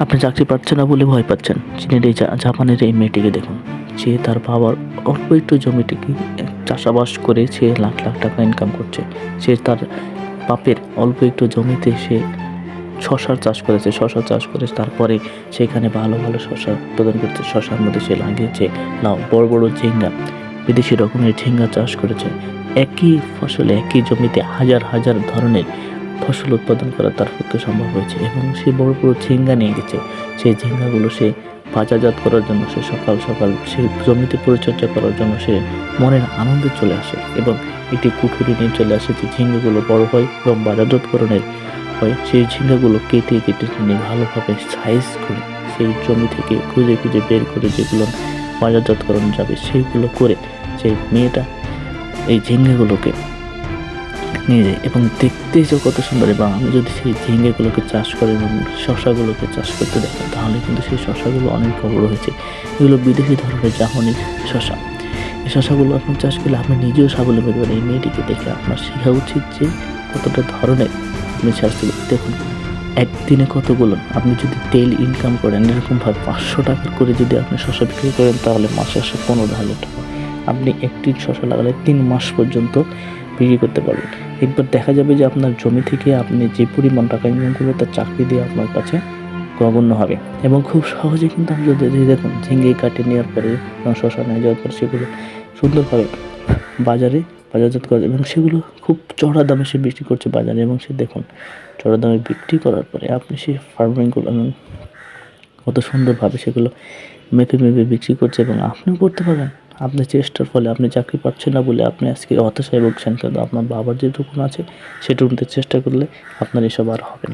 আপনি চাকরি পাচ্ছেন না বলে ভয় পাচ্ছেন। চীনের এই জাপানের এই মেয়েটিকে দেখুন। সে তার বাবার অল্প একটু জমিটিকে চাষাবাস করে সে লাখ লাখ টাকা ইনকাম করছে। সে তার বাপের অল্প একটু জমিতে সে শশার চাষ করেছে। শশা চাষ করে তারপরে সেখানে ভালো ভালো শশা উৎপাদন করছে। শশার মধ্যে সে লাগিয়েছে লাউ, বড় বড় ঝিঙ্গা, বিদেশি রকমের ঝিঙ্গা চাষ করেছে। একই ফসলে একই জমিতে হাজার হাজার ধরনের ফসল উৎপাদন করা তার পক্ষে সম্ভব হয়েছে এবং সে বড় বড় ঝিঙ্গা নিয়ে গেছে। সেই ঝিঙ্গাগুলো সে বাজারজাত করার জন্য সে সকাল সকাল সেই জমিতে পরিচর্যা করার জন্য সে মনের আনন্দে চলে আসে এবং একটি কুঠুরি নিয়ে চলে আসে যে ঝিঙ্গাগুলো বড় হয় এবং বাজারজাতকরণের হয়। সেই ঝিঙ্গাগুলো কেটে কেটে তিনি ভালোভাবে সাইজ করে সেই জমি থেকে খুঁজে খুঁজে বের করে যেগুলো বাজারজাতকরণ যাবে সেইগুলো করে সেই মেয়েটা এই ঝিঙ্গেগুলোকে নিয়ে যায় এবং দেখতে যে কত সুন্দর। এবং আমি যদি সেই ঝিঙ্গেগুলোকে চাষ করে এবং শশাগুলোকে চাষ করতে দেখি তাহলে কিন্তু সেই শশাগুলো অনেক বড় হয়েছে। এগুলো বিদেশি ধরনের জাপানি শশা। এই শশাগুলো আপনি চাষ করলে আপনি নিজেও স্বাবলম্বী হতে পারেন। এই মেয়েটিকে দেখে আপনার শেখা উচিত যে কতটা ধরনের আপনি চাষ করবেন। দেখুন একদিনে কতগুলো আপনি যদি তেল ইনকাম করেন এরকমভাবে 500 টাকা করে যদি আপনি শশা বিক্রি করেন তাহলে মাসে আসে 15,000 টাকা। আপনি একটি শশা লাগালে 3 মাস পর্যন্ত বিক্রি করতে পারবেন। একবার দেখা যাবে যে আপনার জমি থেকে আপনি যে পরিমাণ টাকা ইনকাম করবেন তার চাকরি দিয়ে আপনার কাছে নগণ্য হবে এবং খুব সহজে কিন্তু আপনি যদি দেখুন ঝিঙ্গে কাটে নেওয়ার পরে শশা নিয়ে যাওয়ার পরে সেগুলো সুন্দরভাবে বাজারে বাজারজাত করে এবং সেগুলো খুব চড়া দামে সে বিক্রি করছে বাজারে এবং সে দেখুন চড়া দামে বিক্রি করার পরে আপনি সেই ফার্মিংগুলো কত সুন্দরভাবে সেগুলো মেপে মেপে বিক্রি করছে এবং আপনিও করতে পারবেন। আপনার চেষ্টার ফলে আপনি চাকরি পাচ্ছেন না বলে আপনি আজকে হতাশায় ভুগছেন, কিন্তু আপনার বাবার যেটুকুন আছে সেটুকুতে চেষ্টা করলে আপনার এসব আর হবে না।